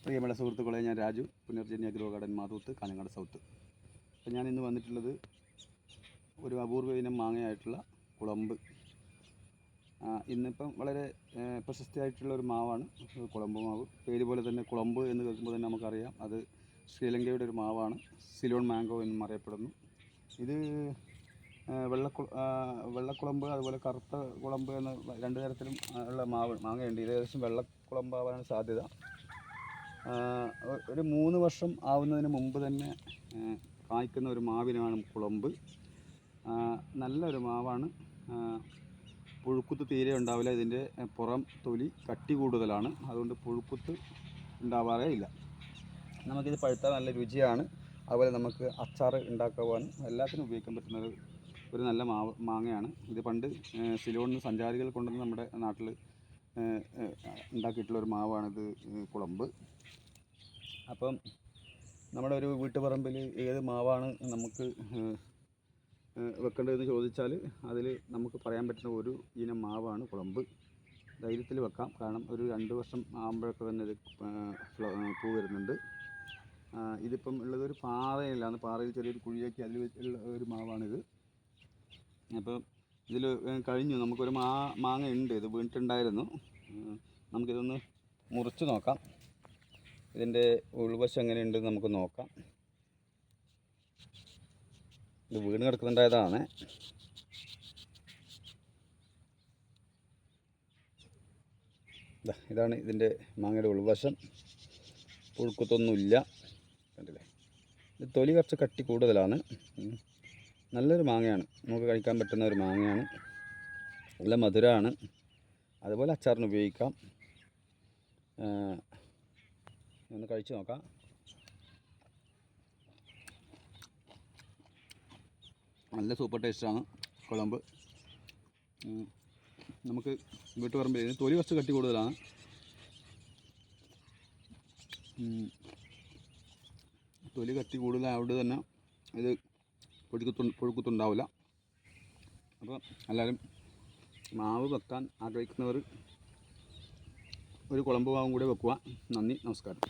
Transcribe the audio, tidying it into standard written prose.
പ്രിയമുള്ള സുഹൃത്തുക്കളെ, ഞാൻ Raju, Punarjanya grow garden Mathoth, Kanhangad south. അപ്പോൾ ഞാൻ ഇന്ന് വന്നിട്ടുള്ളത് ഒരു അപൂർവ ഇനം മാങ്ങയായിട്ടുള്ള കുളമ്പ്. ഇന്നിപ്പം വളരെ പ്രശസ്തിയായിട്ടുള്ള ഒരു മാവാണ് കുളമ്പ് മാവ്. പേര് പോലെ തന്നെ കുളമ്പ് എന്ന് കേൾക്കുമ്പോൾ തന്നെ നമുക്കറിയാം അത് ശ്രീലങ്കയുടെ ഒരു മാവാണ്. സിലോൺ മാംഗോ എന്നും അറിയപ്പെടുന്നു. ഇത് വെള്ളക്കുളമ്പ്, അതുപോലെ കറുത്ത കുളമ്പ് എന്ന രണ്ട് തരത്തിലും ഉള്ള മാങ്ങയുണ്ട്. ഇത് ഏകദേശം വെള്ളക്കുളമ്പാവാനാണ് സാധ്യത. ഒരു 3 വർഷം ആവുന്നതിന് മുമ്പ് തന്നെ കായ്ക്കുന്ന ഒരു മാവിനാണ് കുളമ്പ്. നല്ലൊരു മാവാണ്. പുഴുക്കുത്ത് തീരെ ഉണ്ടാവില്ല. ഇതിൻ്റെ പുറം തൊലി കട്ടി കൂടുതലാണ്, അതുകൊണ്ട് പുഴുക്കുത്ത് ഉണ്ടാവാറേ ഇല്ല. നമുക്കിത് പഴുത്താൽ നല്ല രുചിയാണ്. അതുപോലെ നമുക്ക് അച്ചാർ ഉണ്ടാക്കുവാനും എല്ലാത്തിനും ഉപയോഗിക്കാൻ പറ്റുന്ന ഒരു നല്ല മാങ്ങയാണ്. ഇത് പണ്ട് സിലോണിൽ നിന്ന് സഞ്ചാരികൾ കൊണ്ടുവന്ന് നമ്മുടെ നാട്ടിൽ ഉണ്ടാക്കിയിട്ടുള്ളൊരു മാവാണിത് കുളമ്പ്. അപ്പം നമ്മുടെ ഒരു വീട്ടുപറമ്പിൽ ഏത് മാവാണ് നമുക്ക് വെക്കേണ്ടതെന്ന് ചോദിച്ചാൽ അതിൽ നമുക്ക് പറയാൻ പറ്റുന്ന ഒരു ഇനം മാവാണ് കുളമ്പ്. ധൈര്യത്തിൽ വെക്കാം, കാരണം ഒരു 2 വർഷം ആകുമ്പോഴൊക്കെ തന്നെ ഇത് പൂ വരുന്നുണ്ട്. ഇതിപ്പം ഉള്ളത് ഒരു പാറയിലാണ്. പാറയിൽ ചെറിയൊരു കുഴിയാക്കി അതിൽ വെച്ചുള്ള ഒരു മാവാണിത്. അപ്പോൾ ഇതിൽ കഴിഞ്ഞു, നമുക്കൊരു മാങ്ങ ഉണ്ട്, ഇത് വീണിട്ടുണ്ടായിരുന്നു. നമുക്കിതൊന്ന് മുറിച്ച് നോക്കാം. ഇതിൻ്റെ ഉൾവശം എങ്ങനെയുണ്ടെന്ന് നമുക്ക് നോക്കാം. ഇത് വീണ് കിടക്കുന്നുണ്ടായതാണ്. ഇതാണ് ഇതിൻ്റെ മാങ്ങയുടെ ഉൾവശം. പുഴുക്കത്തൊന്നുമില്ല, കണ്ടില്ലേ. ഇത് തൊലി കുറച്ച് കട്ടി കൂടുതലാണ്. നല്ലൊരു മാങ്ങയാണ്, നമുക്ക് കഴിക്കാൻ പറ്റുന്ന ഒരു മാങ്ങയാണ്. നല്ല മധുരമാണ്, അതുപോലെ അച്ചാറിന് ഉപയോഗിക്കാം. ഒന്ന് കഴിച്ച് നോക്കാം. നല്ല സൂപ്പർ ടേസ്റ്റാണ് കുളമ്പ്. നമുക്ക് വീട്ടുപറമ്പിൽ തൊലി കുറച്ച് കട്ടി കൂടുതലാണ്. തൊലി കട്ടി കൂടുതലായതുകൊണ്ട് തന്നെ ഇത് പുഴുക്കുത്തുണ്ടാവില്ല. അപ്പോൾ എല്ലാവരും മാവ് വെക്കാൻ ആഗ്രഹിക്കുന്നവർ ഒരു കുളമ്പ് മാവും കൂടെ വെക്കുക. നന്ദി, നമസ്കാരം.